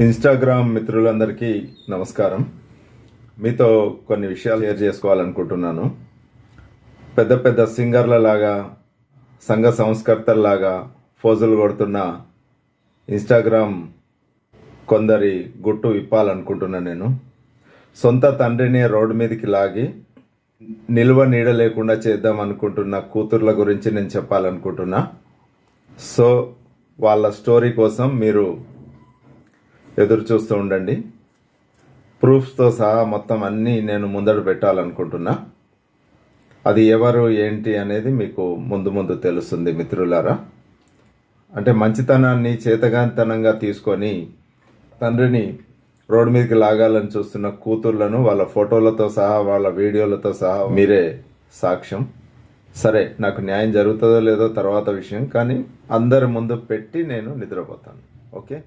Instagram మిత్రులందరికీ నమస్కారం. మీతో కొన్ని విషయాలు షేర్ చేసుకోవాలనుకుంటున్నాను. పెద్ద పెద్ద సింగర్ల లాగా, సంఘ సంస్కర్తల్లాగా ఫోజులు కొడుతున్న ఇన్స్టాగ్రామ్ కొందరి గుట్టు విప్పాలనుకుంటున్నాను. నేను సొంత తండ్రిని రోడ్డు మీదకి లాగి నిల్వ నీడ లేకుండా చేద్దాం అనుకుంటున్న కూతుర్ల గురించి నేను చెప్పాలనుకుంటున్నా. సో వాళ్ళ స్టోరీ కోసం మీరు ఎదురు చూస్తూ ఉండండి. ప్రూఫ్స్తో సహా మొత్తం అన్నీ నేను ముందడు పెట్టాలనుకుంటున్నా. అది ఎవరు ఏంటి అనేది మీకు ముందు తెలుస్తుంది మిత్రులారా. అంటే మంచితనాన్ని చేతగానితనంగా తీసుకొని తండ్రిని రోడ్డు మీదకి లాగాలని చూస్తున్న కూతుర్లను వాళ్ళ ఫోటోలతో సహా, వాళ్ళ వీడియోలతో సహా మీరే సాక్ష్యం. సరే, నాకు న్యాయం జరుగుతుందో లేదో తర్వాత విషయం, కానీ అందరి ముందు పెట్టి నేను నిద్రపోతాను. ఓకే.